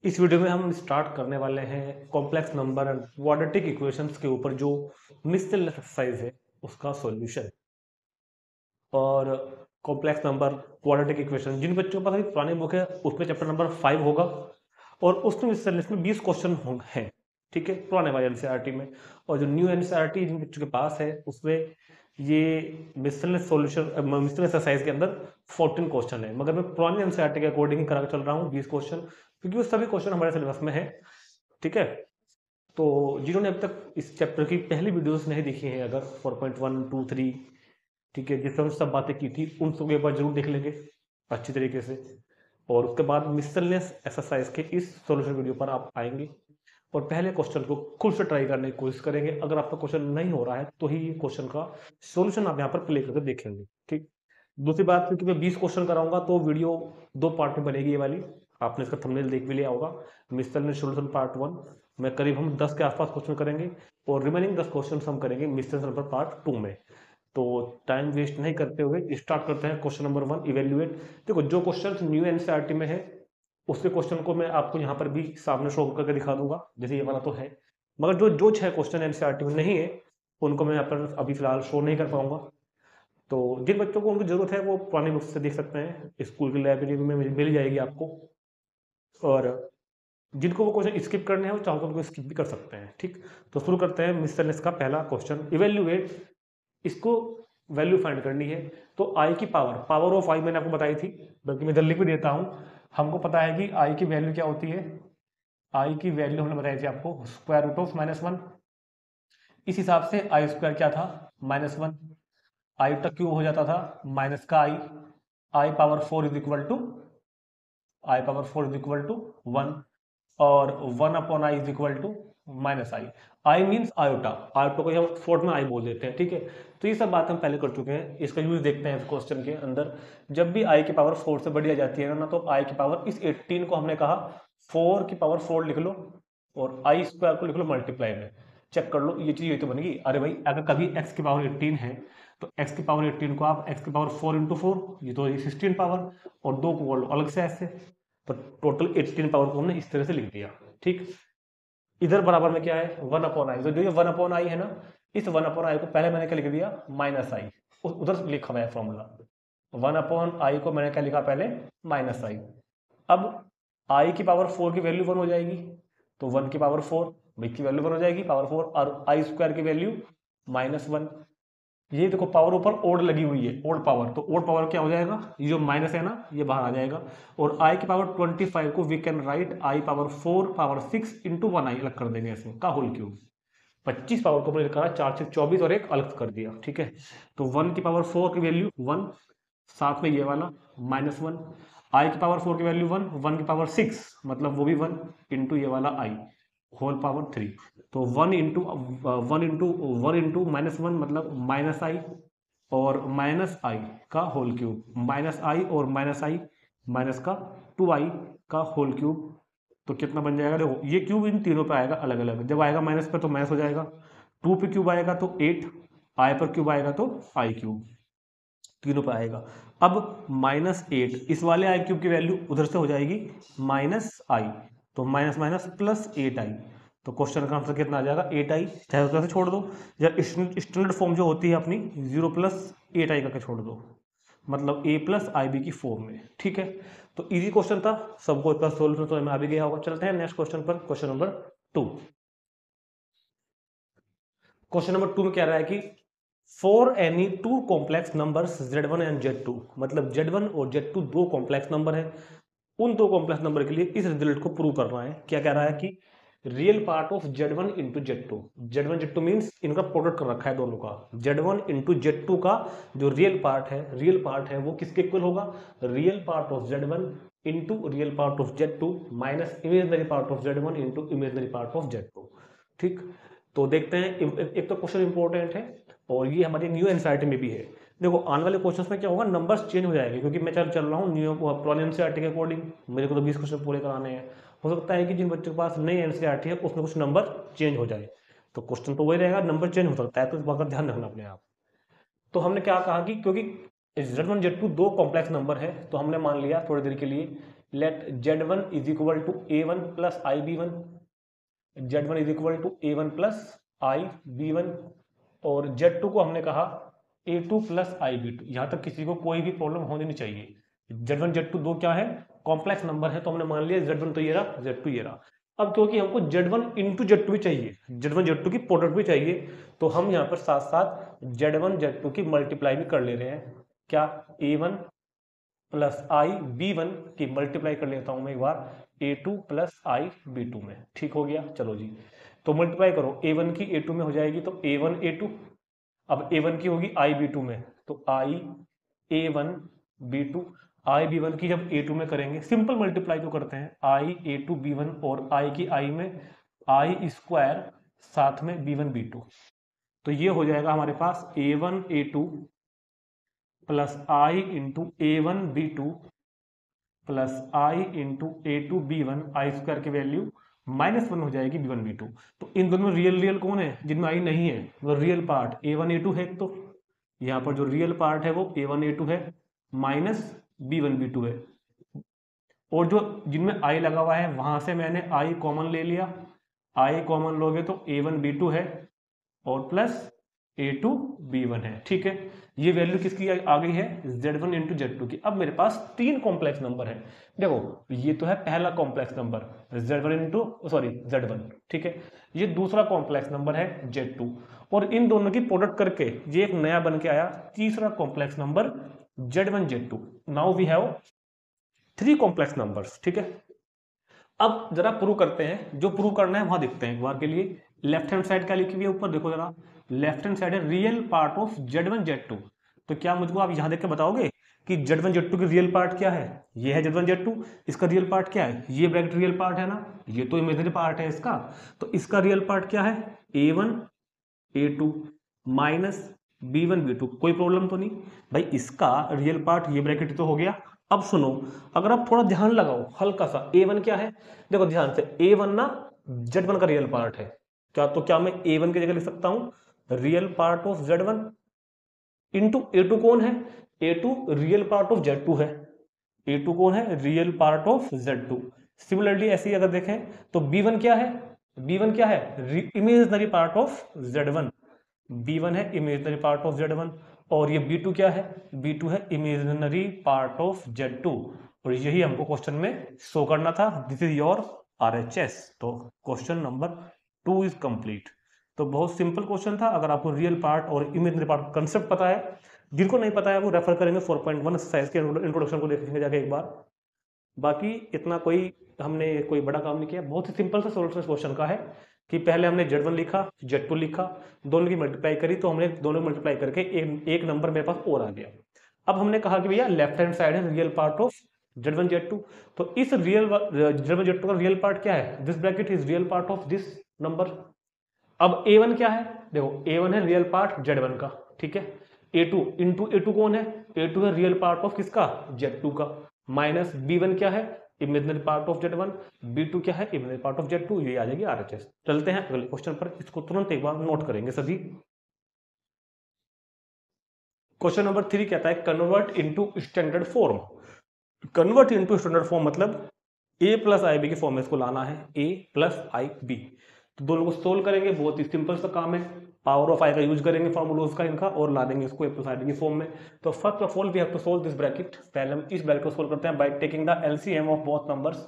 इस वीडियो में हम स्टार्ट करने वाले हैं complex number and quadratic equations के ऊपर जो मिससेलेनियस एक्सरसाइज है उसका सॉल्यूशन। और कॉम्प्लेक्स नंबर क्वाड्रेटिक इक्वेशन जिन बच्चों के पास अभी पुरानी बुक है उसमें चैप्टर नंबर 5 होगा और उसमें मिससेलेनियस में 20 क्वेश्चन हैं, ठीक है, पुराने वाले एनसीईआरटी में। और जो न्यू एनसीईआरटी जिन बच्चों के पास है उसमें ये मिससेलेनियस सॉल्यूशन मिससेलेनियस एक्सरसाइज के अंदर 14 क्वेश्चन है, मगर मैं पुरानी एनसीईआरटी के अकॉर्डिंग ही करा के चल रहा हूँ 20 क्वेश्चन, क्योंकि वो सभी क्वेश्चन हमारे सिलेबस में है, ठीक है। तो जिन्होंने अब तक इस चैप्टर की पहली वीडियोस नहीं देखी हैं, अगर 4.1 2 3, ठीक है, जिसमें हम सब बातें की थी, उन सब एक बार जरूर देख लेंगे अच्छी तरीके से। और उसके बाद मिससेलेनियस एक्सरसाइज के इस सॉल्यूशन वीडियो पर आप आएंगे और पहले क्वेश्चन को खुद से ट्राई करने की कोशिश करेंगे। अगर आपका क्वेश्चन नहीं हो रहा है तो ही ये क्वेश्चन का सॉल्यूशन आप यहाँ पर प्ले करके देखेंगे, ठीक। दूसरी बात, क्योंकि मैं 20 क्वेश्चन कराऊंगा तो वीडियो दो पार्ट में बनेगी ये वाली। आपने इसका थंबनेल देख भी लिया होगा, मिससेलेनियस सॉल्यूशन पार्ट 1 में करीब हम 10 के आसपास क्वेश्चन करेंगे और रिमेनिंग 10 क्वेश्चन हम करेंगे मिससेलेनियस नंबर पार्ट 2 में। तो टाइम वेस्ट नहीं करते हुए स्टार्ट करते हैं क्वेश्चन नंबर 1, इवेल्युएट। देखो, जो क्वेश्चन न्यू एनसीईआरटी में है उसके क्वेश्चन को मैं आपको यहाँ पर भी सामने शो करके दिखा दूंगा, जैसे ये वाला तो है, मगर जो जो 6 क्वेश्चन एनसीईआरटी में नहीं है उनको मैं यहाँ पर अभी फिलहाल शो नहीं कर पाऊंगा। तो जिन बच्चों को उनकी जरूरत है वो पुरानी बुक से देख सकते हैं, स्कूल की लाइब्रेरी में मिल जाएगी आपको। और जिनको वो क्वेश्चन स्किप करने हैं वो चाहो तो उनको स्किप भी कर सकते हैं, ठीक। तो शुरू करते हैं मिससेलेनियस का पहला क्वेश्चन, इवेल्युएट। इसको वैल्यू फाइंड करनी है। तो आई की पावर ऑफ आई मैंने आपको बताई थी, बल्कि मैं इधर लिख भी देता हूं। हमको पता है कि आई की वैल्यू क्या होती है। आई की वैल्यू हमने बताई थी आपको स्क्वायर रूट ऑफ -1। इस हिसाब से आई स्क्वायर क्या था, -1। आई तक क्यूब हो जाता था माइनस का i. I power 4 is equal to 1, और 1 upon i is equal to minus i. I means iota, iota को हम शॉर्ट में आई बोल देते हैं, ठीक है। तो ये सब बात हम पहले कर चुके हैं, इसका यूज देखते हैं इस क्वेश्चन के अंदर। जब भी आई की पावर 4 से बढ़ी जाती है ना, तो आई की पावर, इस 18 को हमने कहा 4 की पावर 4 लिख लो और आई स्क्वायर को लिख लो मल्टीप्लाई में। चेक कर लो ये चीज ये तो बन गई। अरे भाई, अगर कभी x की पावर 18 है तो x की पावर 18 को आप x की पावर 4 इंटू 4, ये तो 16 पावर, और 2 को अलग से ऐसे, तो टोटल 18 पावर को हमने इस तरह से लिख दिया, ठीक। इधर बराबर में क्या है, 1 अपॉन आई। तो जो ये 1 अपॉन आई है ना, इस 1 अपॉन आई को पहले मैंने क्या लिख दिया, माइनस आई। उधर लिखा हुआ है फॉर्मूला, 1 अपॉन आई को मैंने क्या लिखा पहले, माइनस आई। अब आई की पावर 4 की वैल्यू 1 हो जाएगी, तो 1 की पावर 4 b की वैल्यू 1 हो जाएगी, पावर 4, और आई स्क्वायर की वैल्यू -1। ये देखो पावर ऊपर ओड लगी हुई है, ओड पावर, तो ओड पावर क्या हो जाएगा, ये जो माइनस है ना ये बाहर आ जाएगा। और आई की पावर 25 को we can write i power 4 power 6 into 1 i अलग कर देंगे ऐसे का होल क्यूब। 25 पावर को मैंने कहा 4 से 24 और एक अलग कर दिया, ठीक है। तो 1 की पावर 4 की वैल्यू 1, साथ में ये वाला -1। आई की पावर 4 की वैल्यू 1, 1 की पावर 6 मतलब वो भी 1 इंटू ये वाला आई होल पावर 3। तो 1 इंटू -1 मतलब माइनस आई, और माइनस आई का होल क्यूब, माइनस आई और माइनस आई माइनस का 2i का होल क्यूब। तो कितना बन जाएगा, देखो ये क्यूब इन तीनों पे आएगा अलग अलग, जब आएगा माइनस पे तो माइनस हो जाएगा, 2 पे क्यूब आएगा तो 8, आई पर क्यूब आएगा तो आई क्यूब, तीनों पे आएगा। अब -8, इस वाले आई क्यूब की वैल्यू उधर से हो जाएगी माइनस आई, तो माइनस माइनस प्लस 8i। तो क्वेश्चन का आंसर कितना आ जाएगा, 8i। चाहे उधर से छोड़ दो, या स्टैंडर्ड फॉर्म जो होती है अपनी 0 + 8i करके छोड़ दो, मतलब a + ib की फॉर्म में, ठीक है। तो इजी क्वेश्चन था, सबको इसका सोल्यूशन तो में आ भी गया होगा। चलते हैं नेक्स्ट क्वेश्चन पर, क्वेश्चन नंबर 2। क्वेश्चन नंबर 2 में क्या रहा है कि for any two complex numbers Z1 and Z2, मतलब Z1 और Z2 दो कॉम्प्लेक्स नंबर है, उन दो कॉम्प्लेक्स नंबर के लिए इस रिजल्ट को प्रूव करना है। क्या कह रहा है कि real part of Z1 into Z2, Z1 Z2 means इनका प्रोडक्ट कर रखा है दोनों का, Z1 इंटू Z2 का जो रियल पार्ट है वो किसके इक्वल होगा, real part of Z1 into real part of Z2 minus imaginary part of Z1 into imaginary part of Z2, ठीक। तो देखते हैं, एक तो क्वेश्चन इंपॉर्टेंट है और ये हमारी न्यू एनसीईआरटी में भी है। देखो आने वाले क्वेश्चंस में क्या होगा, नंबर्स चेंज हो जाएंगे, क्योंकि मैं चल रहा हूँ न्यू पुरानी एनसीईआरटी के अकॉर्डिंग, मेरे को तो 20 क्वेश्चन पूरे कराने हैं। हो सकता है कि जिन बच्चों के पास नई एनसीईआरटी है उसमें कुछ नंबर चेंज हो जाए, तो क्वेश्चन तो वही रहेगा, नंबर चेंज हो सकता है, तो इस बात का ध्यान रखना अपने आप। तो हमने क्या कहा कि क्योंकि Z1 Z2 दो कॉम्प्लेक्स नंबर है, तो हमने मान लिया थोड़ी देर के लिए let Z1 is equal to A1 plus IB1, Z1 is equal to A1 plus IB1, और Z2 को हमने कहा A2 प्लस IB2। यहां तक किसी को कोई भी प्रॉब्लम होनी नहीं चाहिए। Z1 Z2 दो क्या है, कॉम्प्लेक्स नंबर है, तो हमने मान लिया Z1 तो ये रहा, Z2 ये रहा। अब क्योंकि हमको Z1 इंटू Z2 भी चाहिए, Z1 Z2 की प्रोडक्ट भी चाहिए, तो हम यहाँ पर साथ साथ Z1 Z2 की मल्टीप्लाई भी कर ले रहे हैं। क्या, A1 प्लस IB1 की मल्टीप्लाई कर लेता हूं मैं एक बार A2 प्लस IB2 में। ठीक हो गया, चलो जी, तो मल्टीप्लाई करो, A1 की A2 में हो जाएगी तो A1 A2, अब A1 की होगी IB2 में तो IA1 B2, IB1 की जब A2 में करेंगे, सिंपल मल्टीप्लाई तो करते हैं, IA2 B1 और I की I में I स्क्वायर साथ में B1 B2, तो ये हो जाएगा हमारे पास A1 A2 plus I into A1 B2 plus I into A2 B1, I square की वैल्यू -1 हो जाएगी B1 B2। तो इन दोनों में रियल कौन है, जिनमें I नहीं है, वो रियल पार्ट A1 A2 है, तो यहाँ पर जो रियल पार्ट है वो A1 A2 है माइनस B1 B2 है, और जो जिनमें I लगा हुआ है वहां से मैंने I कॉमन ले लिया, I कॉमन लोगे तो A1 B2 है और प्लस A2 B1 है। ठीक है, ये वैल्यू किसकी आ गई है, Z1 इंटू Z2 की। अब मेरे पास तीन कॉम्प्लेक्स नंबर है, देखो ये तो है पहला complex number Z1 into Z1, ठीक है, ये दूसरा कॉम्प्लेक्स नंबर है Z2, और इन दोनों की प्रोडक्ट करके ये एक नया बन के आया तीसरा complex number Z1 Z2। Now we have three complex numbers. ठीक है, अब जरा प्रूव करते हैं, जो प्रूव करना है वहां देखते हैं एक बार के लिए। लेफ्ट हैंड साइड क्या लिखी हुई है ऊपर देखो जरा, लेफ्ट हैंड साइड है real part of Z1 Z2। तो क्या मुझको आप यहां देख के बताओगे कि Z1 Z2 की रियल पार्ट क्या है, ये है Z1 Z2, इसका रियल पार्ट क्या है, ये ब्रैकेट रियल पार्ट है ना, ये तो इमेजिनरी पार्ट है इसका, तो इसका रियल पार्ट क्या है, A1 A2 minus B1 B2। कोई प्रॉब्लम तो नहीं भाई, इसका रियल पार्ट ये ब्रैकेट तो हो गया। अब सुनो, अगर आप थोड़ा ध्यान लगाओ हल्का सा, A1 क्या है, देखो ध्यान से, A1 ना Z1 का रियल पार्ट है क्या, तो क्या मैं A1 की जगह लिख सकता हूं real part of Z1 into A2 कौन है, A2 real part of Z2 है, A2 कौन है, real part of Z2। Similarly ऐसे ही अगर देखें तो B1 क्या है, B1 क्या है, imaginary part of Z1, B1 है इमेजिनरी पार्ट ऑफ Z1, और ये B2 क्या है, B2 है इमेजिनरी पार्ट ऑफ Z2, और यही हमको क्वेश्चन में शो करना था। This is your RHS। तो क्वेश्चन नंबर 2 इज कंप्लीट। तो बहुत सिंपल क्वेश्चन था, अगर आपको रियल पार्ट और इमेजिनरी पार्ट कंसेप्ट पता है, जिनको नहीं पता है वो रेफर करेंगे 4.1 एक्सरसाइज के इंट्रोडक्शन को देखेंगे जाके एक बार। बाकी इतना कोई हमने कोई बड़ा काम नहीं किया, बहुत ही सिंपल सा सोल्यूशन क्वेश्चन का है कि पहले हमने Z1 लिखा Z2 लिखा, दोनों की मल्टीप्लाई करी, तो हमने दोनों मल्टीप्लाई करके एक नंबर मेरे पास और आ गया। अब हमने कहा कि भैया लेफ्ट हैंड साइड है real part of Z1 Z2, तो इस रियल Z1 Z2 का रियल पार्ट क्या है, this bracket is real part of this number. अब A1 क्या है, देखो A1 है रियल पार्ट Z1 का, ठीक है, A2 इंटू A2 कौन है, A2 है रियल पार्ट ऑफ किसका, Z2 का, माइनस B1 क्या है, imaginary part of Z1, B2 क्या है, इमेजिनरी पार्ट ऑफ Z2, ये आ जाएगी RHS। चलते हैं अगले क्वेश्चन पर, इसको तुरंत एक बार नोट करेंगे सभी। क्वेश्चन नंबर 3 कहता है convert into standard form. Convert into standard form मतलब A प्लस IB के फॉर्म में इसको लाना है, A प्लस IB। तो दोनों को सोल्व करेंगे, बहुत ही सिंपल सा काम है, पावर ऑफ I का यूज करेंगे फॉर्मूलोज का इनका, और ला देंगे इसको A प्लस IB के फॉर्म में। तो first of all we have to solve this bracket. पहले हम इस ब्रैकेट को सोल्व करते हैं by taking the LCM of both numbers.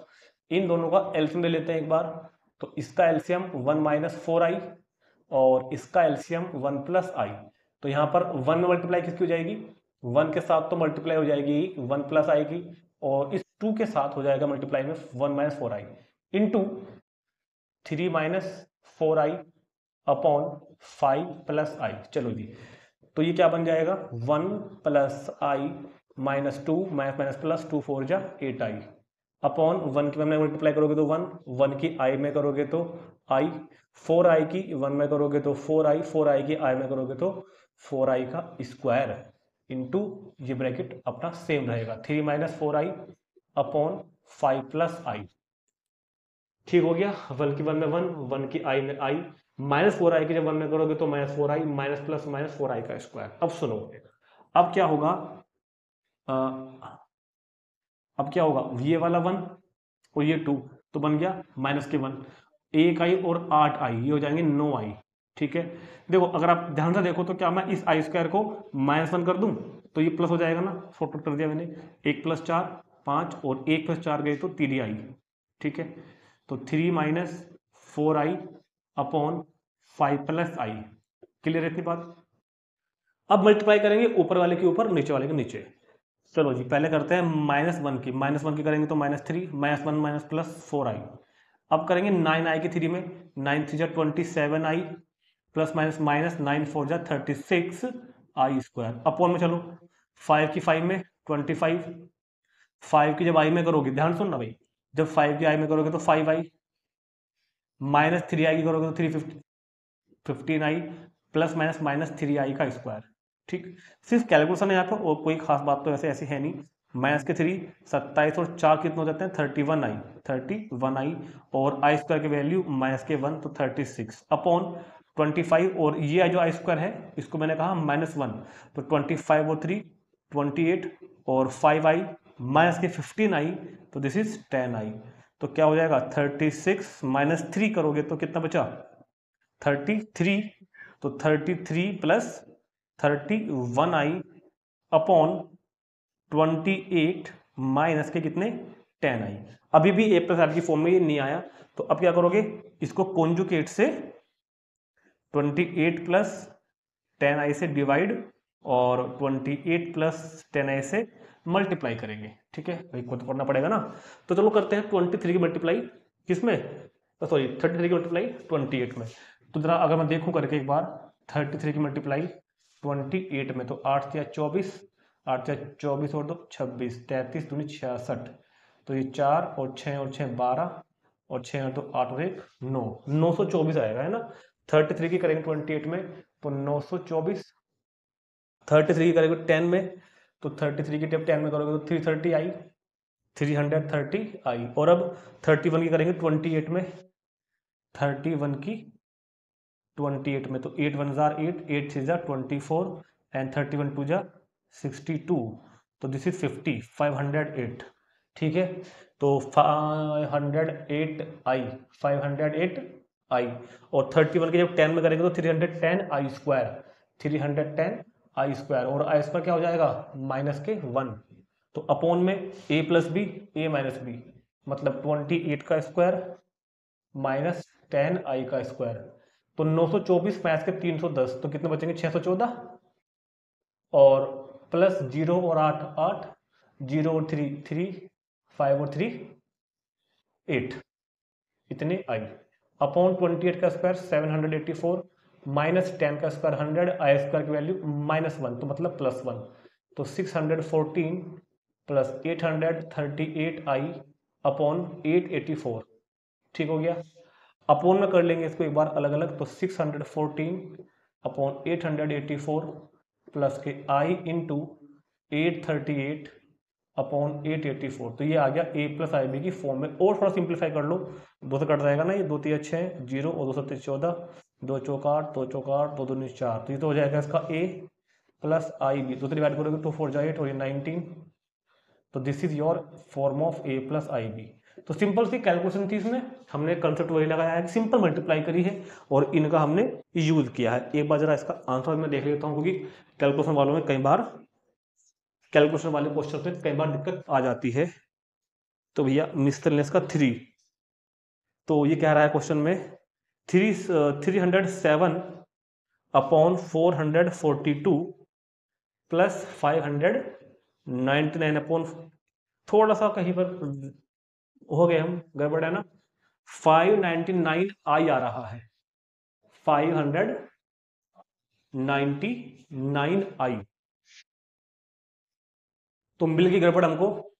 इन दोनों का LCM ले लेते हैं एक बार, तो इसका LCM 1 माइनस 4i और इसका LCM 1 प्लस i। तो यहाँ पर 1 में मल्टीप्लाई किसकी हो जाएगी, 1 के साथ तो मल्टीप्लाई हो जाएगी 1 प्लस i की, और इस 2 के साथ हो जाएगा मल्टीप्लाई में 1 minus 4i into 3 minus 4i upon 5 plus i। चलो जी, तो ये क्या बन जाएगा 1 plus i minus 2 minus minus plus 2 4 जा 8i अपॉन 1 की में मल्टीप्लाई करोगे तो 1 की i में करोगे तो i, 4i की 1 में करोगे तो 4i, 4i की i में करोगे तो 4i का स्क्वायर इंटू ये ब्रैकेट अपना सेम रहेगा 3 minus 4i upon 5 plus i। ठीक हो गया, 1 की 1 में 1, 1 की i में i, माइनस 4i की जब 1 में करोगे तो minus 4i minus plus minus 4i का स्क्वायर। अब सुनो, अब क्या होगा, अब क्या होगा, ये वाला 1 और ये 2, तो बन गया माइनस के 1, 1 आई और 8 आई, ये हो जाएंगे 9 आई। ठीक है, देखो अगर आप ध्यान से देखो तो क्या मैं इस आई स्क्वायर को -1 कर दूं तो ये प्लस हो जाएगा ना, शॉर्ट आउट कर दिया मैंने, 1 + 4 5 और 1 + 4 गए तो 3 आई। ठीक है, तो 3 - 4 आई अपॉन 5 + आई। क्लियर है इतनी बात। अब मल्टीप्लाई करेंगे ऊपर वाले के ऊपर, नीचे वाले के नीचे। चलो जी, पहले करते हैं -1 की, -1 की करेंगे तो -3, -1 - +4 आई। अब करेंगे 9 आई की 3 में, 9 3 जा 27 आई प्लस माइनस माइनस 9 4 जा 36 आई स्क्वायर अपॉन में, चलो 5 की 5 में 25, 5 की जब आई में करोगे, ध्यान सुनना भाई, जब 5 की आई में करोगे तो 5 आई, -3 आई की करोगे तो 15 आई प्लस माइनस -3 आई का स्क्वायर। ठीक, सिर्फ कैलकुलेशन है यहाँ पर और कोई खास बात तो ऐसे ऐसी है नहीं। -3 27 और 4 कितने हो जाते हैं, 31 आई और आई स्क्वायर की वैल्यू -1 तो 36 अपॉन 25 और ये जो आई स्क्वायर है इसको मैंने कहा -1 तो 25 और 3 28 और 5 आई -15 आई तो दिस इज 10 आई। तो क्या हो जाएगा 36 -3 करोगे तो कितना बचा 33, तो 33 प्लस 31 आई अपॉन 28 माइनस के कितने 10 आई। अभी भी a + r की फॉर्म में ये नहीं आया, तो अब क्या करोगे, इसको कॉन्जुगेट से 28 + 10 आई से डिवाइड और 28 + 10 आई से मल्टीप्लाई करेंगे। ठीक है भाई, को तो करना पड़ेगा ना। तो चलो करते हैं 23 की मल्टीप्लाई किसमें, सॉरी 33 की मल्टीप्लाई 28 में। तो जरा अगर मैं देखूं करके एक बार 33 की मल्टीप्लाई 28 में, तो 8 या 24, 8 या 24 और 2 26, 33 दूनी 66, तो ये 4 और 6 और 6 12 और 6 और 2 8 और 1 9, 924 आएगा है ना। 33 की करेंगे 28 में तो 924, 33 की करेंगे 10 में तो 33 की जब 10 में करोगे तो 330 आई, 330 आई। और अब 31 की करेंगे 28 में, 31 की 28 में तो 8 1 जार 8, 8 6 जार 24 एंड 31 2 जा 62, तो दिस इज 50 508। ठीक है, तो 508 आई, 508 आई और 31 के जब 10 में करेंगे तो 310 आई स्क्वायर, 310 आई स्क्वायर और आई स्क्वायर क्या हो जाएगा -1, तो अपॉन में a + b a - b मतलब 28 का स्क्वायर -10 आई का स्क्वायर, तो 924 मैथ के 310 तो कितने बचेंगे 614 और प्लस 0 और 8 8, 0 और 3 3, 5 और 3 8, इतने आई अपॉन 28 का स्क्वायर 784 -10 का स्क्वायर 100, आई स्क्वायर की वैल्यू -1 तो मतलब +1, तो 614 प्लस 838 आई अपॉन 884। ठीक हो गया, अपॉन में कर लेंगे इसको एक बार अलग अलग, तो 614 अपॉन 884 प्लस के आई इंटू 838 अपॉन 884, तो ये आ गया a + IB की फॉर्म में। और थोड़ा सिंप्लीफाई कर लो, 2 से कट जाएगा ना, ये 2 3 6 0 और 2 7 14, 2 चौक 8, 2 चौक 8, 2 2 4, तो ये तो हो जाएगा इसका a + IB, 2 से डिवाइड करोगे 2 4 जा 8 और ये 19, तो this is your form of a + IB। तो सिंपल सी कैलकुलेशन थी, इसमें हमने कंसेप्ट वही लगाया है, सिंपल मल्टीप्लाई करी है और इनका हमने यूज किया है। एक बार जरा इसका आंसर मैं देख लेता हूँ, क्योंकि कैलकुलेशन वालों में कई बार, कैलकुलेशन वाले क्वेश्चन में कई बार दिक्कत आ जाती है। तो भैया मिसलेनियस का 3, तो ये कह रहा है क्वेश्चन में 307 अपॉन 442 प्लस 599 अपॉन, थोड़ा सा कहीं पर हो गए हम, गड़बड़ है ना, 599 आई आ रहा है, 599 आई, तो मिल गई गड़बड़ हमको।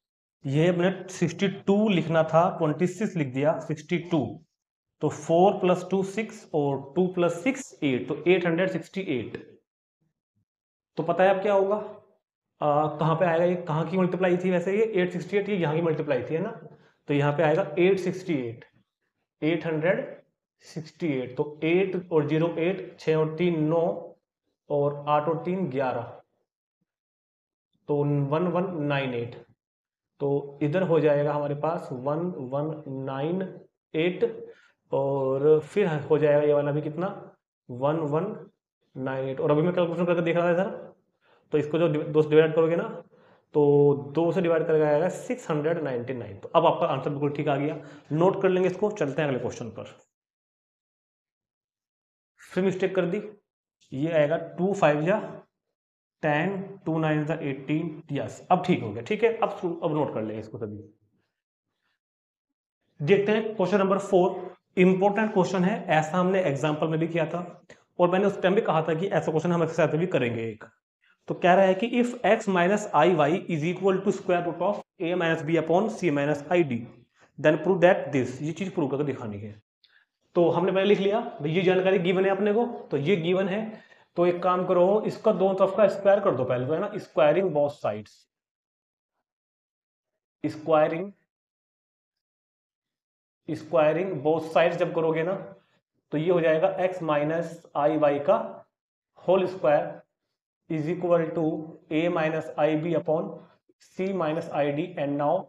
ये मैंने 62 लिखना था, 26 लिख दिया 62, तो 4 + 2 6 और 2 + 6 8, तो 868। तो पता है अब क्या होगा, कहाँ पे आएगा, ये कहाँ की मल्टीप्लाई थी वैसे, ये 868, ये यहाँ की मल्टीप्लाई थी है ना, तो यहाँ पे आएगा 868, 868, तो 8 और 0 8, 6 और 3 9 और 8 और 3 11, तो 1198, तो इधर हो जाएगा हमारे पास 1198 और फिर हो जाएगा ये वाला भी कितना 1198। और अभी मैं कैलकुलेशन करके देख रहा था इधर, तो इसको जो दो से डिवाइड करोगे ना तो 2 से डिवाइड करके आएगा 699। तो अब आपका आंसर बिल्कुल ठीक आ गया। नोट कर लेंगे इसको, चलते हैं अगले क्वेश्चन पर। फिर मिस्टेक कर दी, ये आएगा 2 5 जा 10, 2 9 जा 18। यस अब ठीक हो गया, ठीक है। अब नोट कर लेंगे इसको सभी। देखते हैं क्वेश्चन नंबर 4। इंपॉर्टेंट क्वेश्चन है, ऐसा हमने एग्जाम्पल में भी किया था और मैंने उस टाइम भी कहा था कि ऐसा क्वेश्चन हम एक्सरसाइज में भी करेंगे एक। तो कह रहा है कि if x minus i y is equal to square root of a minus b upon c minus I d, then prove that this. ये चीज प्रूव करके दिखानी है। तो हमने पहले लिख लिया भाई, ये जानकारी गिवन है अपने को, तो ये गिवन है। तो एक काम करो, इसका दोनों तरफ का स्क्वायर कर दो पहले, तो है ना, squaring both sides. Squaring both sides जब करोगे ना तो ये हो जाएगा x माइनस आई वाई का whole square is equal to a minus i b upon c minus I d. And now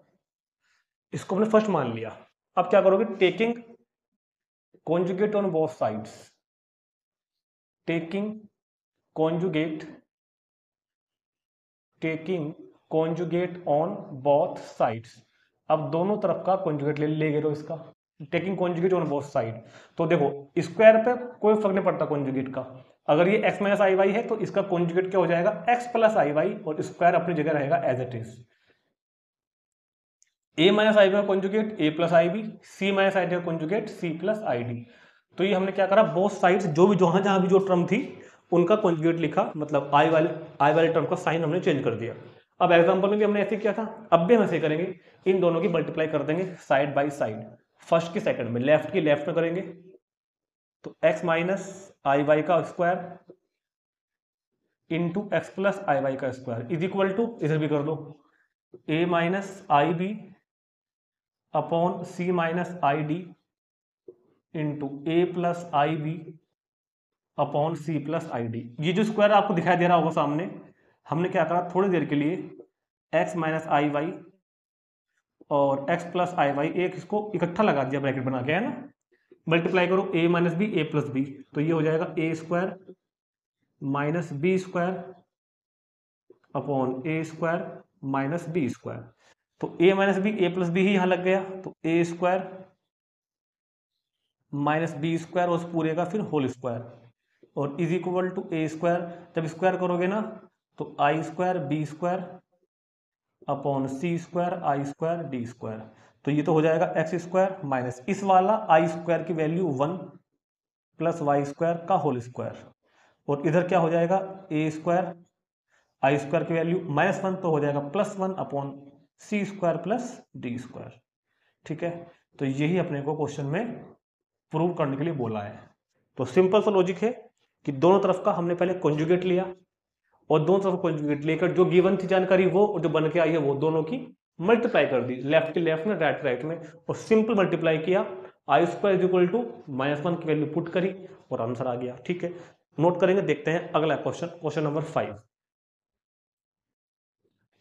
इसको हमने फर्स्ट मान लिया। अब क्या करोगे, taking conjugate on both sides, taking conjugate on both sides. अब दोनों तरफ का कॉन्जुगेट ले गए तो इसका taking conjugate on both side. तो देखो स्क्वायर पे कोई फर्क नहीं पड़ता कॉन्जुगेट का। अगर ये x माइनस आई वाई है तो इसका कॉन्जुगेट क्या हो जाएगा, x प्लस आई वाई, और स्क्वायर अपनी जगह रहेगा as it is. a minus आई का conjugate a plus I B, c minus I D का कॉन्जुगेट c प्लस आई डी। तो ये हमने क्या करा, बोथ साइड्स जो भी जहां भी जो टर्म थी उनका कॉन्जुगेट लिखा, मतलब आई वाले टर्म का साइन हमने चेंज कर दिया। अब एग्जांपल में भी हमने ऐसे किया था, अब भी हम ऐसे करेंगे, इन दोनों की मल्टीप्लाई कर देंगे साइड बाय साइड, फर्स्ट की सेकंड में, लेफ्ट की लेफ्ट में करेंगे। तो x माइनस आई वाई का स्क्वायर इंटू एक्स प्लस आई वाई का स्क्वायर इज इक्वल टू, इधर भी कर दो, a minus i b upon c minus I d into a plus I b upon c plus I d. ये जो square आपको दिखाई दे रहा होगा सामने, हमने क्या करा, थोड़ी देर के लिए x माइनस आई वाई और x प्लस आई वाई एक इसको इकट्ठा लगा दिया ब्रैकेट बना के, है ना। मल्टीप्लाई करो a minus B A plus B, तो ये हो जाएगा A square minus B square upon A square minus B square. तो a minus B A plus B ही यहां लग गया, तो ए स्क्वायर माइनस बी स्क्वायर उस पूरे का फिर होल स्क्वायर और is equal to A square. जब स्क्वायर करोगे ना तो I square B square upon C square I square D square. तो ये तो हो जाएगा एक्स स्क्वायर माइनस इस वाला आई स्क्वायर की वैल्यू 1 प्लस वाई स्क्वायर का होल स्क्वायर, और इधर क्या हो जाएगा, ए स्क्वायर आई स्क्वायर की वैल्यू -1, तो हो जाएगा +1 upon C square plus D square. ठीक है, तो यही अपने को क्वेश्चन में प्रूव करने के लिए बोला है। तो सिंपल सा लॉजिक है कि दोनों तरफ का हमने पहले कॉन्जुगेट लिया और दोनों तरफ कॉन्जुगेट लेकर जो गिवन थी जानकारी वो और जो बन के आई है वो दोनों की मल्टीप्लाई कर दी, लेफ्ट के लेफ्ट में राइट राइट में, और सिंपल मल्टीप्लाई किया, आई स्क्वायर इज इक्वल टू -1 की वैल्यू पुट करी और आंसर आ गया। ठीक है, नोट करेंगे। देखते हैं अगला क्वेश्चन, क्वेश्चन नंबर 5।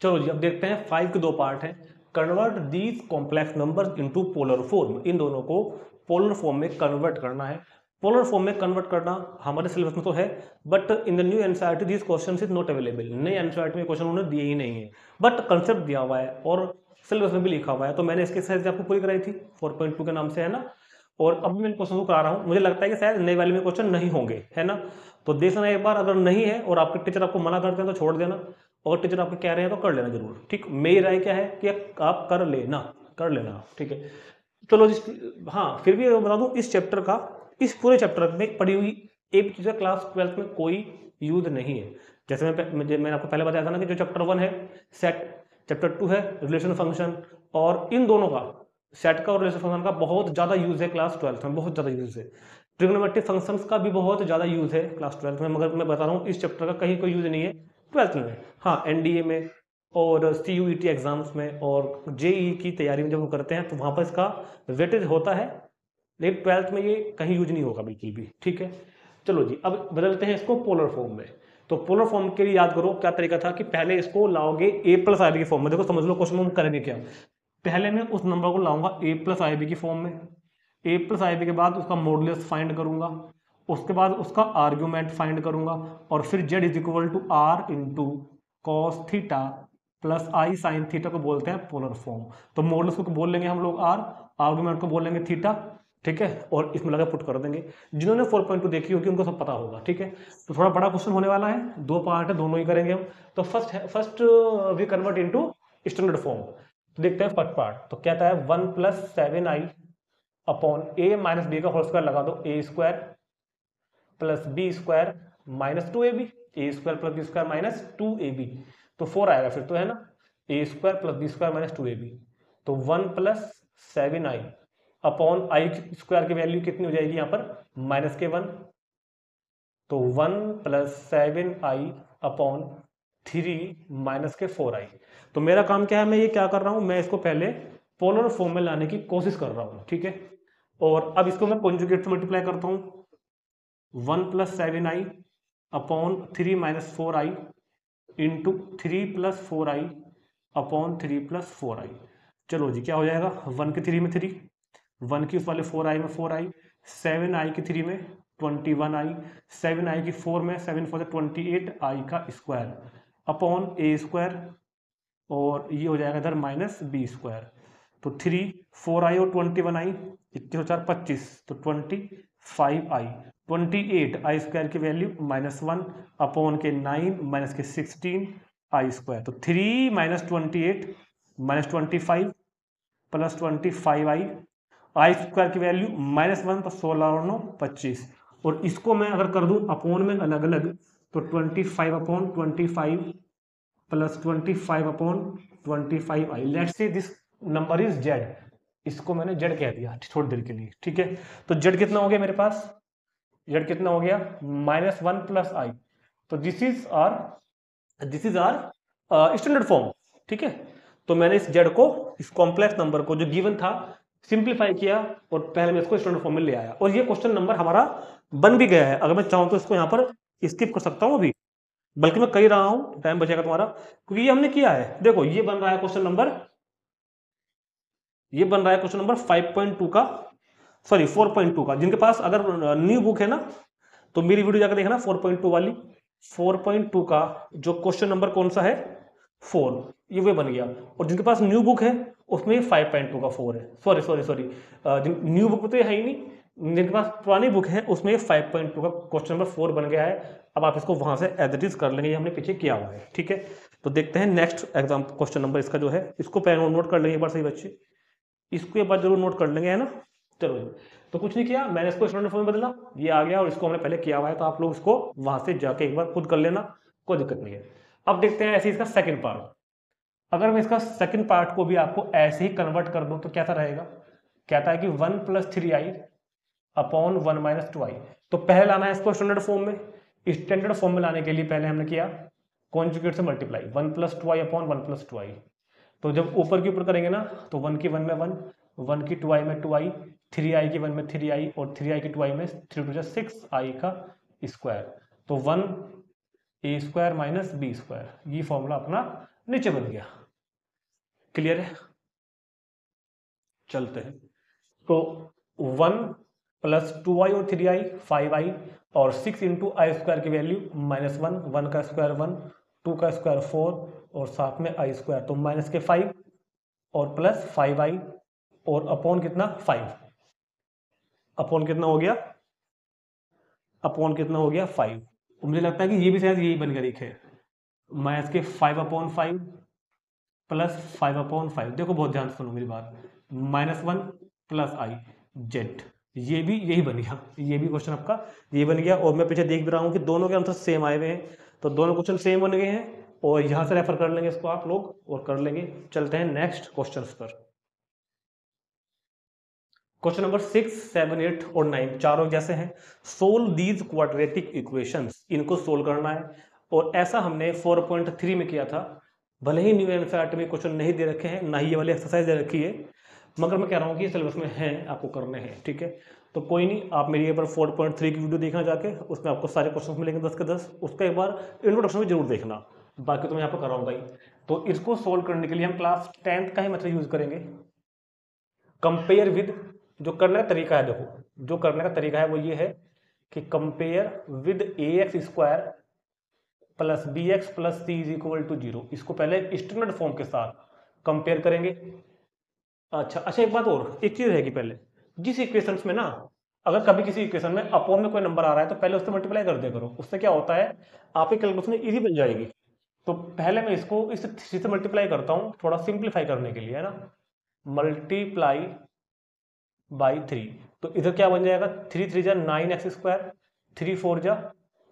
चलो जी, अब देखते हैं 5 के दो पार्ट हैं। Convert these complex numbers into polar form. इन दोनों को पोलर फॉर्म में कन्वर्ट करना है। पोलर फॉर्म में कन्वर्ट करना हमारे सिलेबस में तो है, but in the new NCERT this question is not available. नए एनसीईआरटी में क्वेश्चन उन्होंने दिए ही नहीं है, बट कंसेप्ट दिया हुआ है और सिलेबस में भी लिखा हुआ है। तो मैंने इसकी एक्सरसाइज आपको पूरी कराई थी 4.2 के नाम से, है ना। और अब मैं क्वेश्चन को करा रहा हूँ, मुझे लगता है कि शायद नए वाले में क्वेश्चन नहीं होंगे, है ना। तो देख लेना एक बार, अगर नहीं है और आपके टीचर आपको मना करते हैं तो छोड़ देना, और टीचर आपको कह रहे हैं तो कर लेना जरूर। ठीक, मेरी राय क्या है कि आप कर लेना। ठीक है, चलो जी। हाँ, फिर भी बता दूं, इस चैप्टर का, इस पूरे चैप्टर में पढ़ी हुई एक चीज़ क्लास 12th में कोई यूज नहीं है। जैसे मैंने आपको पहले बताया था ना कि जो चैप्टर 1 है सेट, चैप्टर 2 है रिलेशन फंक्शन, और इन दोनों का, सेट का और रिलेशन फंक्शन का बहुत ज़्यादा यूज है क्लास 12th में, बहुत ज़्यादा यूज है। ट्रिग्नोमेट्रिक फंक्शंस का भी बहुत ज़्यादा यूज है क्लास 12th में, मगर मैं बता रहा हूँ इस चैप्टर का कहीं कोई यूज नहीं है 12th में। हाँ, एनडीए में और CUET एग्जाम्स में और JEE की तैयारी में जब हम करते हैं तो वहाँ पर इसका वेटेज होता है, लेकिन 12th में ये कहीं यूज नहीं होगा बिल्कुल भी। ठीक है, चलो जी, अब बदलते हैं इसको पोलर फॉर्म में। तो पोलर फॉर्म के लिए याद करो क्या तरीका था कि पहले इसको लाओगे a प्लस आई बी के फॉर्म में। देखो समझ लो क्वेश्चन में हम करेंगे क्या, पहले मैं उस नंबर को लाऊंगा a प्लस आई बी की फॉर्म में, a प्लस आई बी के बाद उसका मॉडुलस फाइंड करूंगा, उसके बाद उसका आर्ग्यूमेंट फाइंड करूंगा, और फिर z is equal to r into cos theta plus i sine theta को बोलते हैं पोलर फॉर्म। तो मॉडुलस को बोल लेंगे हम लोग r, आर्ग्यूमेंट को बोल लेंगे थीटा, ठीक है, और इसमें लगा पुट कर देंगे। जिन्होंने 4.2 देखी होगी उनको सब पता होगा, ठीक है। तो थोड़ा बड़ा क्वेश्चन होने वाला है, 2 पार्ट है, दोनों ही करेंगे हम। तो first we convert into standard form. तो देखते हैं फर्स्ट पार्ट। तो कहता है 1 plus 7i upon a minus B का होल स्क्वायर लगा दो, a square plus b square minus 2ab, a square plus b square minus 2ab, तो 4 आएगा फिर तो, है ना, a square plus b square minus 2ab। तो 1 plus 7i upon i square की वैल्यू कितनी हो जाएगी यहाँ पर, माइनस के 1। तो 1 प्लस 7i अपॉन 3 माइनस के 4i। तो मेरा काम क्या है, मैं ये क्या कर रहा हूं, मैं इसको पहले पोलर फॉर्म में लाने की कोशिश कर रहा हूं, ठीक है। और अब इसको मैं कॉन्जुगेट से मल्टीप्लाई करता हूं, 1 plus 7i upon 3 minus 4i into 3 plus 4i upon 3 plus 4i। चलो जी, क्या हो जाएगा, 1 के 3 में 3, 1 की उस वाले 4i में 4i, 7i की 3 में 21i, 7i की 4 में 7 4 28i का स्क्वायर अपॉन a स्क्वायर, और ये हो जाएगा इधर माइनस बी स्क्वायर। तो 3 4i और 21i, 21 4 25, तो 25i, 28i स्क्वायर की वैल्यू माइनस 1 अपॉन के 9 माइनस के 16i स्क्वायर। तो 3 माइनस 28 माइनस 25 प्लस 25i, आई स्क्वायर की वैल्यू माइनस 1, तो 16 और 9 25। और इसको मैं अगर कर दूं अपॉन में अलग अलग, तो 25 upon 25 plus 25 upon 25i। Let's say this number is z, इसको मैंने z कह दिया थोड़ी देर के लिए, ठीक है। तो z कितना हो गया मेरे पास, z कितना हो गया, माइनस 1 प्लस आई। तो this is our standard form, ठीक है। तो मैंने इस z को, इस कॉम्प्लेक्स नंबर को जो गिवन था, सिंप्लीफाई किया और पहले मैं इसको स्टैंडर्ड फॉर्म में ले आया, और ये क्वेश्चन नंबर हमारा बन भी गया है। अगर मैं चाहूं तो इसको यहाँ पर स्किप कर सकता हूं अभी, बल्कि मैं कह रहा हूं, टाइम बचेगा तुम्हारा, क्योंकि ये हमने किया है। देखो ये बन रहा है क्वेश्चन नंबर, ये बन रहा है क्वेश्चन नंबर 5.2 का, सॉरी 4.2 का। जिनके पास अगर न्यू बुक है ना, तो मेरी वीडियो जाकर देखना 4.2 वाली। 4.2 का जो क्वेश्चन नंबर कौन सा है, 4, ये वे बन गया। और जिनके पास न्यू बुक है उसमें 5.2 का 4 है, सॉरी न्यू बुक तो ये है ही नहीं, जिनके पास पुरानी बुक है उसमें 5.2 का क्वेश्चन नंबर 4 बन गया है। अब आप इसको वहां से एज इट इज कर लेंगे, ये हमने पीछे किया हुआ है, ठीक है। तो देखते हैं नेक्स्ट एग्जाम क्वेश्चन नंबर इसका जो है, इसको पहले नोट कर लेंगे एक बार सही बच्चे, इसको एक बार जरूर नोट कर लेंगे, है ना। चलो, तो कुछ नहीं किया, मैंने इसको स्टैंडर्ड फॉर्म में बदला, ये आ गया, और इसको हमने पहले किया हुआ है, तो आप लोग इसको वहां से जाके एक बार खुद कर लेना, कोई दिक्कत नहीं है। अब देखते हैं ऐसे इसका सेकंड पार्ट। अगर मैं इसका सेकंड पार्ट को भी आपको ऐसे ही कन्वर्ट कर दूं तो कैसा रहेगा, कहता है कि 1 plus 3i upon 1 minus 2i। तो पहले लाना है इसको स्टैंडर्ड फॉर्म में। स्टैंडर्ड फॉर्म में लाने के लिए पहले हमने किया कॉन्जुगेट से multiply, 1 plus 2i upon 1 plus 2i। तो जब ऊपर के ऊपर करेंगे ना, तो 1 की 1 में 1, 1 की 2i में 2i, 3i की 1 में 3i, और 3i की 2i में 3 2 6i का स्क्वायर। तो 1 a square minus B square, ये फॉर्मूला अपना नीचे बन गया। क्लियर है, चलते हैं। तो 1 प्लस 2i और 3i 5i, और 6 इंटू आई स्क्वायर की वैल्यू माइनस 1, 1 का स्क्वायर 1, 2 का स्क्वायर 4, और साथ में आई स्क्वायर, तो माइनस के 5 और प्लस 5i, और अपॉन कितना 5, अपॉन कितना हो गया, अपॉन कितना हो गया 5। मुझे लगता है कि ये भी शायद यही बन गया, देखिए माइनस के 5 अपॉन 5 प्लस 5 अपॉन 5। देखो बहुत ध्यान से सुनो मेरी बात, माइनस 1 प्लस आई जेड, ये भी यही बन गया, ये भी क्वेश्चन आपका ये बन गया। और मैं पीछे देख भी रहा हूँ कि दोनों के आंसर सेम आए हुए हैं, तो दोनों क्वेश्चन सेम बन गए हैं, और यहां से रेफर कर लेंगे इसको आप लोग और कर लेंगे। चलते हैं नेक्स्ट क्वेश्चन पर। क्वेश्चन नंबर 6, 7, 8 और 9 चारों जैसे हैं। सोल्व दीज क्वाड्रेटिक इक्वेशंस, इनको सोल्व करना है। और ऐसा हमने 4.3 में किया था, भले ही न्यू एनसीईआरटी में क्वेश्चन नहीं दे रखे हैं, ना ही ये वाली एक्सरसाइज दे रखी है, मगर मैं कह रहा हूँ कि सिलेबस में है, आपको करने हैं, ठीक है। तो कोई नहीं, आप मेरी एक बार 4.3 की वीडियो देखना जाके, उसमें आपको सारे क्वेश्चन मिलेंगे 10 के 10, उसका एक बार इंट्रोडक्शन भी जरूर देखना, बाकी तो मैं यहाँ पर कराऊंगा ही। तो इसको सोल्व करने के लिए हम क्लास 10th का ही मेथड यूज करेंगे, कंपेयर विद। जो करने का तरीका है, देखो जो करने का तरीका है वो ये है कि compare with a x square plus B x plus c is equal to 0। इसको पहले स्टैंडर्ड फॉर्म के साथ कंपेयर करेंगे। अच्छा, एक बात और, एक चीज रहेगी पहले, जिस इक्वेशंस में ना, अगर कभी किसी इक्वेशन में अपॉन में कोई नंबर आ रहा है तो पहले उससे मल्टीप्लाई कर दिया करो। उससे क्या होता है, आपकी कैलकुलेशन इजी बन जाएगी। तो पहले मैं इसको इस 3 से मल्टीप्लाई करता हूँ, थोड़ा सिंप्लीफाई करने के लिए, है ना। मल्टीप्लाई बाई 3, तो इधर क्या बन जाएगा, 3 3 जा 9x स्क्वायर, 3 4 जा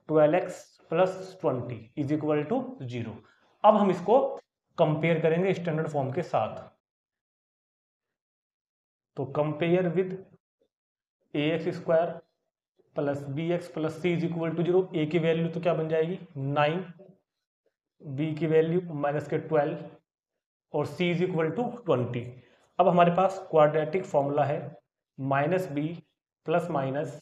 12x plus 20 is equal to 0। अब हम इसको कंपेयर करेंगे स्टैंडर्ड फॉर्म के साथ। तो compare with a x square plus B x plus c is equal to 0। A की वैल्यू तो क्या बन जाएगी 9, बी की वैल्यू माइनस के 12 और सी इज इक्वल टू 20। अब हमारे पास क्वाड्रेटिक फॉर्मूला है minus B plus minus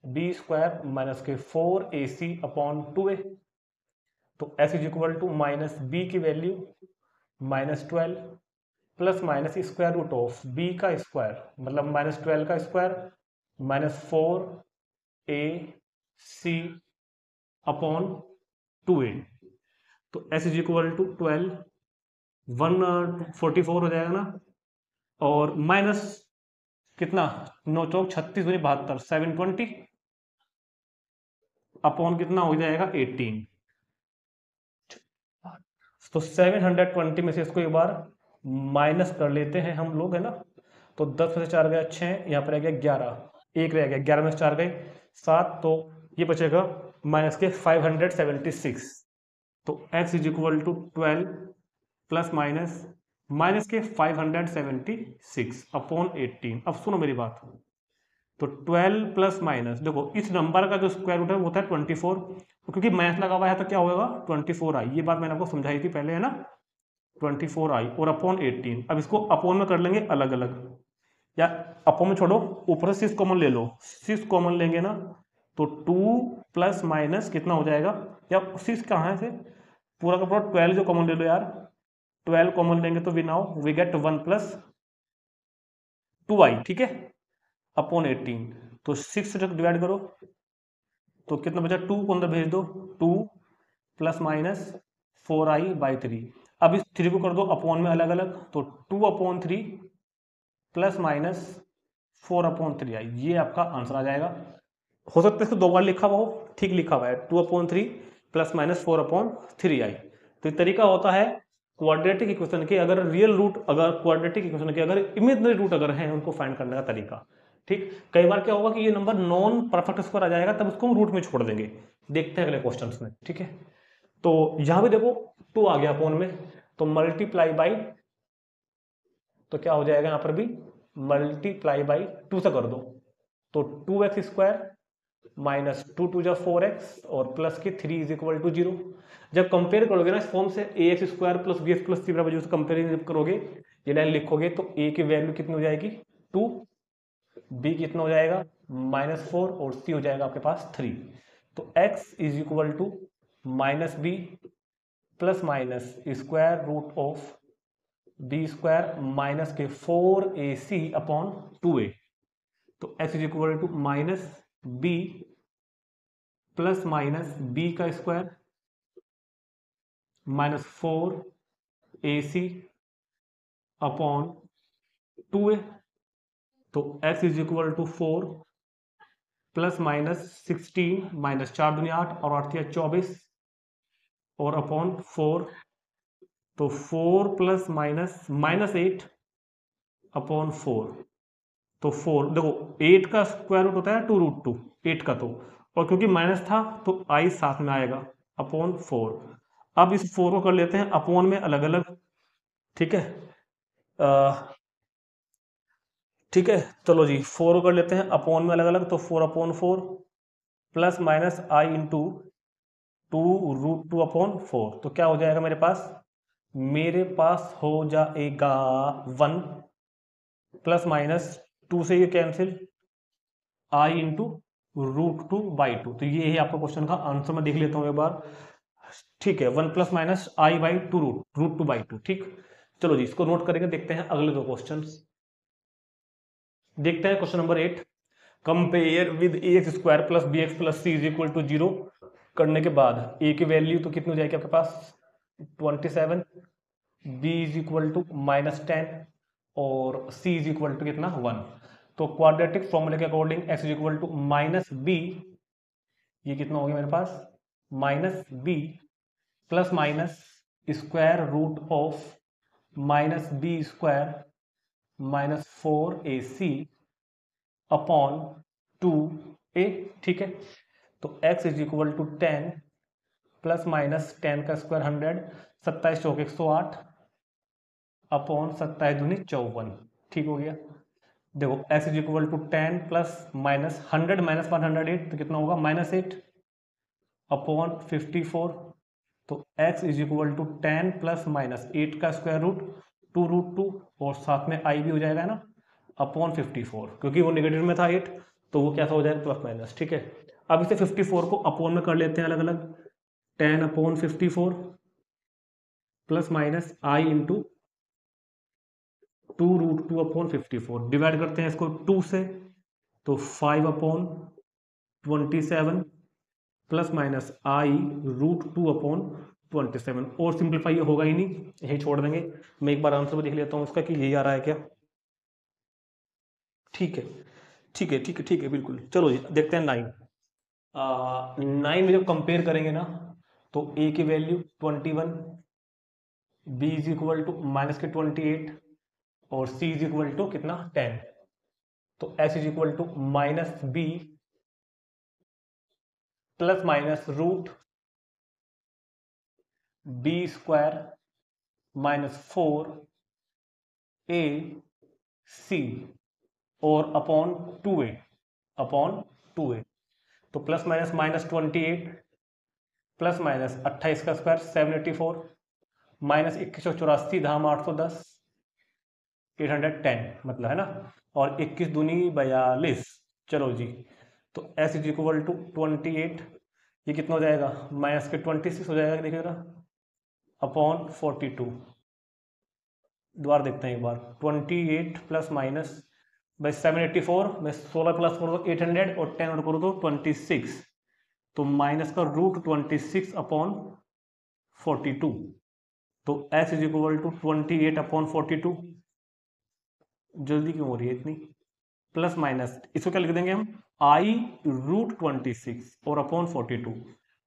B square minus के 4ac अपॉन 2a। तो s is equal to minus B की value minus 12 plus minus square root of B का स्क्वायर मतलब माइनस 12 का square minus 4ac upon 2a। तो s is equal to 12, 144 हो जाएगा ना, और माइनस कितना 9 चौक 36 दूनी 72 720 अपॉन कितना हो जाएगा 18। तो 720 में से इसको एक बार माइनस कर लेते हैं हम लोग, है ना। तो 10 में से 4 गया 6, यहाँ पर रह गया 11, एक रह गया, 11 में से 4 गए 7, तो ये बचेगा माइनस के 576। तो x is equal to 12 plus minus minus के 576 अपॉन 18। अब सुनो मेरी बात, तो 12 प्लस माइनस, देखो इस नंबर का जो स्क्वायर रूट है वो होता है 24, क्योंकि मैथ लगा हुआ है तो क्या होगा 24i। ये बात मैंने आपको समझाई थी पहले, है ना, 24i और अपॉन 18। अब इसको अपॉन में कर लेंगे अलग अलग, या अपॉन में छोड़ो, ऊपर से 6 कॉमन ले लो, 6 कॉमन लेंगे ना, तो 2 प्लस माइनस कितना हो जाएगा, या 6 कहाँ है से, पूरा का पूरा 12 जो कॉमन ले लो यार, 12 कॉमन लेंगे तो we now we get 1 plus 2i, ठीक है, अपॉन 18। तो 6 से डिवाइड करो तो कितना बचा, 2 को अंदर भेज दो, 2 प्लस माइनस 4i/3। अब इस 3 को कर दो अपॉन में अलग अलग, तो 2/3 प्लस माइनस 4/3i, ये आपका आंसर आ जाएगा। हो सकता है इसको 2 बार लिखा हुआ हो, ठीक लिखा हुआ है 2/3 प्लस माइनस 4/3i। तो ये तरीका होता है क्वाड्रेटिक इक्वेशन के, अगर रियल रूट, अगर क्वाड्रेटिक इक्वेशन के अगर इमेजिनरी रूट अगर हैं उनको फाइंड करने का तरीका। ठीक, कई बार क्या होगा कि ये नंबर नॉन परफेक्ट स्क्वायर आ जाएगा, तब उसको हम रूट में छोड़ देंगे, देखते हैं अगले क्वेश्चंस में, ठीक है। तो यहां भी देखो 2 आ गया अपॉन में, तो मल्टीप्लाई बाई, तो क्या हो जाएगा यहां पर भी मल्टीप्लाई बाई 2 से कर दो, तो 2x स्क्वायर माइनस 2 2 जा 4x और प्लस के 3 इज इक्वल टू 0। जब कंपेयर करोगे ना इस फॉर्म से, A x square plus B x plus C बराबर 0 से कंपेयर जब करोगे, ये लाइन लिखोगे तो a की वैल्यू कितनी हो जाएगी 2, b कितना हो जाएगा -4 और c हो जाएगा आपके पास 3। तो x is equal to minus B plus minus square root of B square minus के 4ac अपॉन 2a। तो x is equal to minus B plus minus B का square minus 4ac upon 2a। तो x is equal to 4 plus minus 16 minus 4 दूनी 8 और 8 थी 24 और upon 4, तो 4 plus minus minus 8 upon 4। तो 4 देखो 8 का स्क्वायर रूट होता है 2√2 8 का, तो और क्योंकि माइनस था तो i साथ में आएगा अपॉन 4। अब इस 4 को कर लेते हैं अपॉन में अलग अलग, ठीक है, ठीक है, चलो जी 4 को कर लेते हैं अपॉन में अलग अलग, तो 4/4 प्लस माइनस i इंटू 2√2/4। तो क्या हो जाएगा मेरे पास हो जाएगा 1 प्लस माइनस 2 से ये कैंसिल, आई इंटू √2/2। तो ये है आपका क्वेश्चन का आंसर। मैं देख लेता हूँ एक बार। ठीक है, 1 plus minus I by two √2/2। ठीक, चलो जी इसको नोट करके देखते हैं अगले दो क्वेश्चन। देखते हैं question number 8। Compare with ax² plus bx plus c is equal to 0 करने के बाद a की वैल्यू तो कितनी हो जाएगी आपके पास 27, b इज इक्वल टू -10 और c इज इक्वल टू कितना 1। तो क्वाड्रेटिक फॉर्मूले के according x is equal to -b, ये कितना हो गया मेरे पास -b plus minus square root of -b² -4ac upon 2a। ठीक है, तो x is equal to 10 plus minus 10 का स्क्वायर 100, 27 चौक 108 अपॉन 27 दूनी 54। ठीक हो गया। देखो x is equal to 10 plus minus 100 minus 108 तो कितना होगा -8 अपॉन 54। तो x is equal to 10 plus minus 8 का स्क्वायर रूट 2√2 और साथ में i भी हो जाएगा ना अपॉन 54, क्योंकि वो नेगेटिव में था 8 तो वो कैसा हो जाएगा प्लस माइनस। ठीक है, अब इसे 54 को अपॉन में कर लेते हैं अलग अलग। 10 upon 54 plus minus i into 2√2 upon 54 divide करते हैं इसको 2 से, तो 5 upon 27 plus minus i √2 upon 27। और सिंप्लीफाई ये होगा ही नहीं, यही छोड़ देंगे। मैं एक बार आंसर भी देख लेता हूँ इसका कि यही आ रहा है क्या। ठीक है ठीक है ठीक है ठीक है बिल्कुल। चलो जी देखते हैं 9। 9 में जब कंपेयर करेंगे ना तो a की value 21, b is equal to -28 और c इज इक्वल टू कितना 10। तो s is equal to -b plus minus root b² -4ac और अपॉन 2a तो प्लस माइनस -28 प्लस माइनस 28 का स्क्वायर 784 माइनस 2184 धाम 810 810 मतलब है ना, और 21 दूनी 42। चलो जी, तो s इज इक्वल टू 28, ये कितना हो जाएगा माइनस के 26 हो जाएगा देखिएगा अपॉन 42। दोबारा देखते हैं एक बार। 28 प्लस माइनस बाई 784 में 16 प्लस करो तो 800 और 10 और करो तो 26, तो माइनस का √26 अपॉन 42। तो s is equal to 28 upon 42। जल्दी क्यों हो रही है इतनी, प्लस माइनस इसको क्या लिख देंगे हम i √26 और अपॉन 42।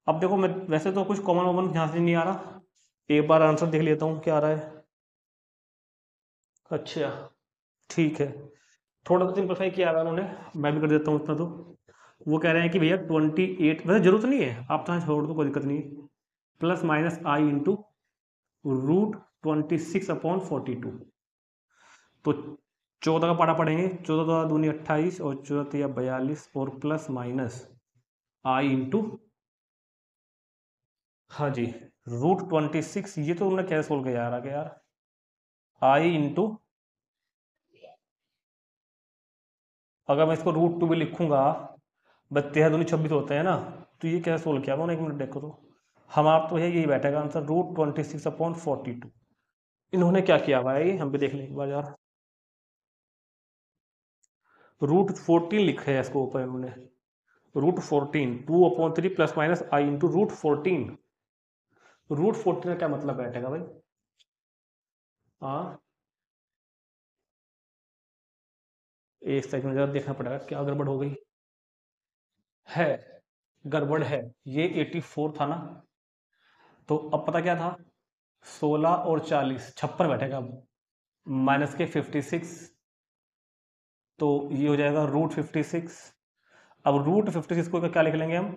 अब देखो मैं वैसे तो कुछ कॉमन वॉमन यहाँ से नहीं आ रहा, एक बार आंसर देख लेता हूँ क्या आ रहा है। अच्छा ठीक है, थोड़ा सा सिंपलीफाई किया हुआ उन्होंने, मैं भी कर देता हूँ इतना। तो वो कह रहे हैं कि भैया 28, वैसे जरूरत नहीं है आप तो छोड़ दो कोई दिक्कत नहीं है, प्लस माइनस आई इंटू √26 अपॉन 42। तो 14 का पारा पढ़ेंगे, 14 दूनी 28 और 14 42 और प्लस माइनस आई इंटू, हाँ जी √26। ये तो उन्होंने कैसे सोल्व किया यार, आगे यार आई इंटू, अगर मैं इसको √2 भी लिखूंगा, 13×2 = 26 होते हैं ना, तो ये कैसे सोल्व किया उन्होंने, एक मिनट देखो तो हम आप तो है यही बैठेगा आंसर √26 अपॉन 42। इन्होंने क्या किया भाई, हम भी देख लें एक बार यार। √14 लिखा है इसको ऊपर इन्होंने, √14 2/3 प्लस माइनस आई इंटू √14। √14 का क्या मतलब बैठेगा भाई। हाँ एक सेकंड जरा देखना पड़ेगा क्या गड़बड़ हो गई है। गड़बड़ है, ये 84 था ना, तो अब पता क्या था 16 और 40 56 बैठेगा अब, माइनस के 56, तो ये हो जाएगा √56। अब √56 को क्या लिख लेंगे हम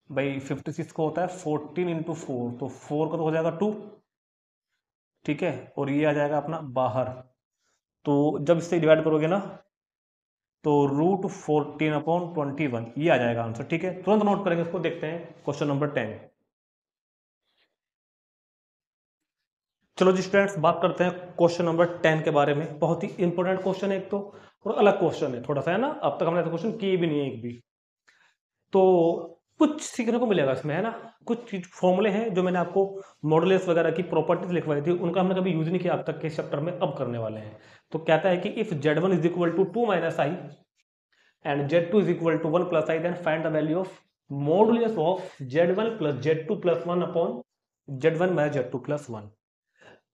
भाई, 56 को होता है 14 इंटू 4, तो 4 का तो हो जाएगा 2। ठीक है, और ये आ जाएगा अपना बाहर, तो जब इससे डिवाइड करोगे ना तो √14 अपॉन 21 ये आ जाएगा आंसर। ठीक है, तुरंत नोट करेंगे इसको। देखते हैं क्वेश्चन नंबर 10। चलो जी स्टूडेंट्स, बात करते हैं क्वेश्चन नंबर 10 के बारे में। बहुत ही इंपॉर्टेंट क्वेश्चन है एक तो, और अलग क्वेश्चन है थोड़ा सा, है ना। अब तक हमने ऐसे क्वेश्चन किए भी नहीं है एक भी, तो कुछ सीखने को मिलेगा इसमें, है ना। कुछ फॉर्मूले हैं जो मैंने आपको मॉडुलस वगैरह की प्रॉपर्टीज लिखवाई थी, उनका हमने कभी यूज नहीं किया अब तक के चैप्टर में, अब करने वाले हैं। तो कहता है कि if Z1 is equal to 2 minus i and Z2 is equal to 1 plus I, then find the value of modulus of Z1 plus Z2 plus 1 upon Z1 minus Z2 plus 1।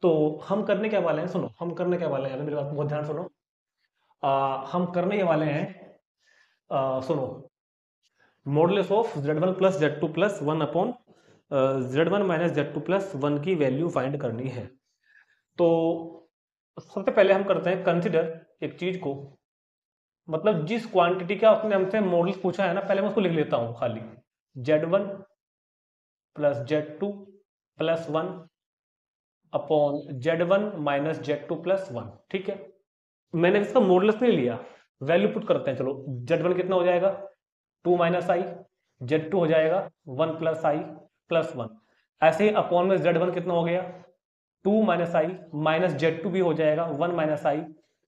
तो हम करने क्या वाले हैं, सुनो, हम करने क्या वाले हैं, मेरी बात को बहुत ध्यान सुनो। हम करने ये वाले हैं, सुनो, modulus of Z1 plus Z2 plus 1 upon Z1 minus Z2 plus 1 की वैल्यू फाइंड करनी है। तो सबसे पहले हम करते हैं कंसिडर एक चीज को, मतलब जिस क्वांटिटी का उसने हमसे मॉडल पूछा है ना, पहले मैं उसको लिख लेता हूं खाली, Z1 plus Z2 plus 1 upon Z1 minus Z2 plus 1। ठीक है, मैंने इसका मॉडुलस नहीं लिया, वैल्यू पुट करते हैं। चलो, Z1 कितना हो जाएगा 2 माइनस आई, Z2 हो जाएगा 1 प्लस आई प्लस 1। ऐसे ही अपॉन में Z1 कितना हो गया 2 माइनस आई, माइनस Z2 भी हो जाएगा 1 माइनस आई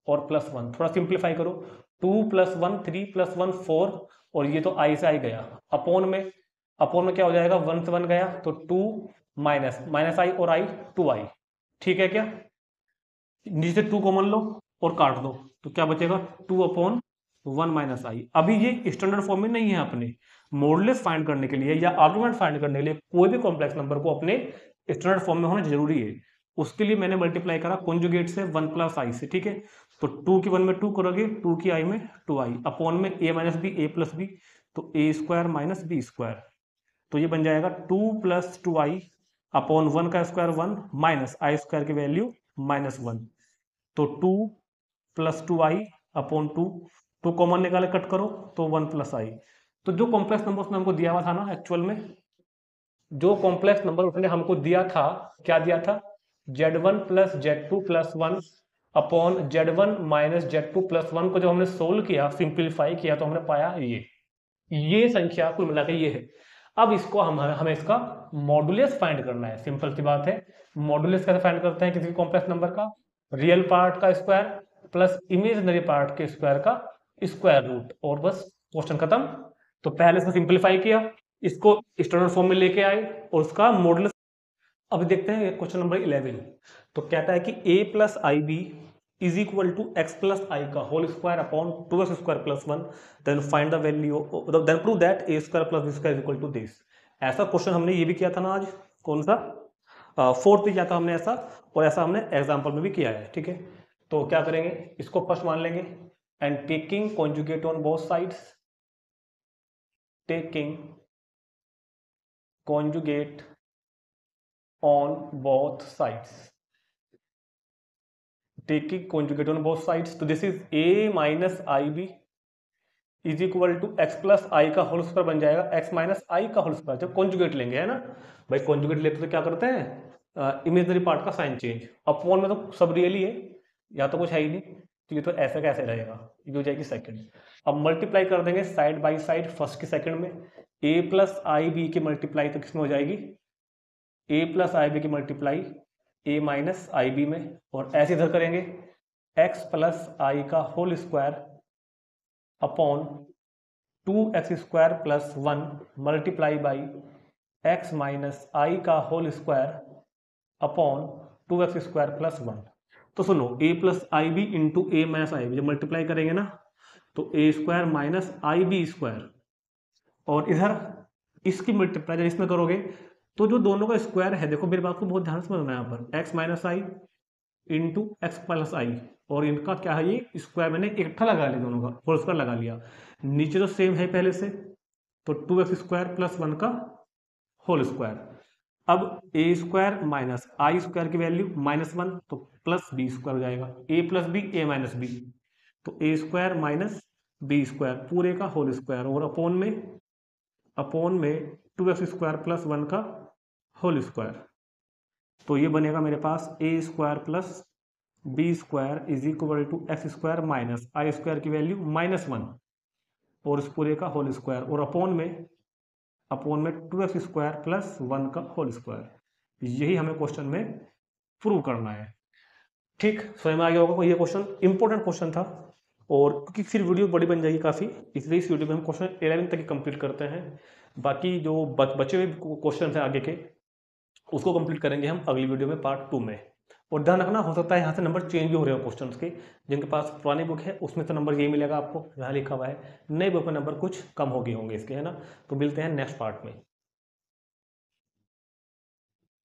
और प्लस 1। थोड़ा सिंप्लीफाई करो, 2 प्लस 1 3 प्लस 1 4, और ये तो आई से आई गया। अपॉन में क्या हो जाएगा 1 से 1 गया तो 2 माइनस माइनस आई और आई 2 आई। ठीक है क्या, नीचे 2 कॉमन लो और काट दो, तो क्या बचेगा 2 अपॉन 1 माइनस आई। अभी ये स्टैंडर्ड फॉर्म में नहीं है, अपने मॉडुलस फाइंड करने के लिए या आर्गुमेंट फाइंड करने के लिए कोई भी कॉम्प्लेक्स नंबर को अपने स्टैंडर्ड फॉर्म में होना जरूरी है। उसके लिए मैंने मल्टीप्लाई करा कॉन्जुगेट से 1 प्लस आई से। ठीक है, तो 2 की 1 में 2 करोगे, 2 की आई में 2 आई, अपॉन में a minus B A plus B, तो ए स्क्वायर माइनस बी स्क्वायर। तो ये बन जाएगा 2 प्लस 2 आई अपॉन 1 का स्क्वायर 1 माइनस आई स्क्वायर की वैल्यू माइनस 1। तो 2 प्लस 2 आई अपॉन 2, 2 कॉमन निकाले कट करो तो 1 प्लस आई। तो जो कॉम्प्लेक्स नंबर उसने हमको दिया हुआ था ना, एक्चुअल में जो कॉम्प्लेक्स नंबर उसने हमको दिया था, क्या दिया था, Z1 plus Z2 plus 1 upon Z1 minus Z2 plus 1 को जब हमने सोल्व किया, सिंप्लीफाई किया, तो हमने पाया ये संख्या कुल मिला के ये है। अब इसको हमें इसका मॉडुलस फाइंड करना है। सिंपल सी बात है, मॉडुलस कैसे फाइंड करते हैं किसी कॉम्प्लेक्स नंबर का, रियल पार्ट का स्क्वायर प्लस इमेजिनरी पार्ट के स्क्वायर का स्क्वायर रूट, और बस क्वेश्चन खत्म। तो पहले इसको सिंप्लीफाई किया, इसको स्टैंडर्ड फॉर्म में लेके आए और उसका मॉडुलस। अब देखते हैं क्वेश्चन नंबर 11। तो कहता है कि a plus I b is equal to x plus i का whole square upon 2x square plus 1, then find the value, then prove that a square plus b square is equal to this. ऐसा question हमने ये भी किया था ना आज, कौन सा, फोर्थ में किया था हमने ऐसा, और ऐसा हमने एग्जाम्पल में भी किया है। ठीक है, तो क्या करेंगे, इसको फर्स्ट मान लेंगे, and taking conjugate on both sides, taking conjugate on both sides, taking conjugate on both sides, तो this is a minus i b is equal to x plus i का होल स्क्वायर बन जाएगा x minus आई का whole square. जब conjugate लेंगे, है ना भाई, कॉन्जुगेट लेते तो क्या करते हैं, इमेजनरी पार्ट का साइन चेंज, अपॉन में तो सब रियल ही है, या तो कुछ है ही नहीं, तो ये तो ऐसा कैसे रहेगा, ये हो जाएगी सेकंड। अब मल्टीप्लाई कर देंगे साइड बाई साइड, फर्स्ट की सेकंड में, a प्लस आई बी की मल्टीप्लाई तो किसमें हो जाएगी, a प्लस आई बी की multiply a minus i b में, और ऐसे इधर करेंगे x प्लस आई का whole square upon 2x square plus 1 multiply by x minus आई का whole square upon 2x square plus 1। तो सुनो, a plus I b into a minus i B, जब मल्टीप्लाई करेंगे ना तो a square minus i b square, और इधर इसकी मल्टीप्लाई जब इसमें करोगे तो जो दोनों का स्क्वायर है, देखो मेरी बात को बहुत ध्यान से समझना है, यहाँ पर x माइनस आई इंटू एक्स प्लस आई, और इनका क्या है, ये स्क्वायर मैंने इकट्ठा लगा लिया, दोनों का होल स्क्वायर लगा लिया, नीचे तो सेम है पहले से, तो 2x स्क्वायर प्लस 1 का होल स्क्वायर। अब ए स्क्वायर माइनस आई स्क्वायर की वैल्यू माइनस 1, तो प्लस बी स्क्वायर हो जाएगा, ए प्लस बी ए माइनस बी, तो ए स्क्वायर माइनस बी स्क्वायर पूरे का होल स्क्वायर, और अपॉन में 2x स्क्वायर प्लस 1 का होल स्क्वायर। तो ये बनेगा मेरे पास a square plus b square is equal to x square minus i square की वैल्यू माइनस 1 और इस पूरे का होल स्क्वायर, और अपॉन में 2x स्क्वायर प्लस 1 का होल स्क्वायर। यही हमें क्वेश्चन में प्रूव करना है। ठीक, समझ में आ गया होगा ये क्वेश्चन इंपॉर्टेंट क्वेश्चन था, और क्योंकि फिर वीडियो बड़ी बन जाएगी काफ़ी, इसलिए इस वीडियो में हम क्वेश्चन 11 तक ही कंप्लीट करते हैं। बाकी जो बचे हुए क्वेश्चन हैं आगे के, उसको कंप्लीट करेंगे हम अगली वीडियो में पार्ट 2 में। और ध्यान रखना, हो सकता है यहाँ से नंबर चेंज भी हो रहे हो क्वेश्चन के, जिनके पास पुरानी बुक है उसमें तो नंबर यही मिलेगा आपको, यहाँ लिखा हुआ है, नई बुक में नंबर कुछ कम हो गए होंगे इसके, है ना। तो मिलते हैं नेक्स्ट पार्ट में।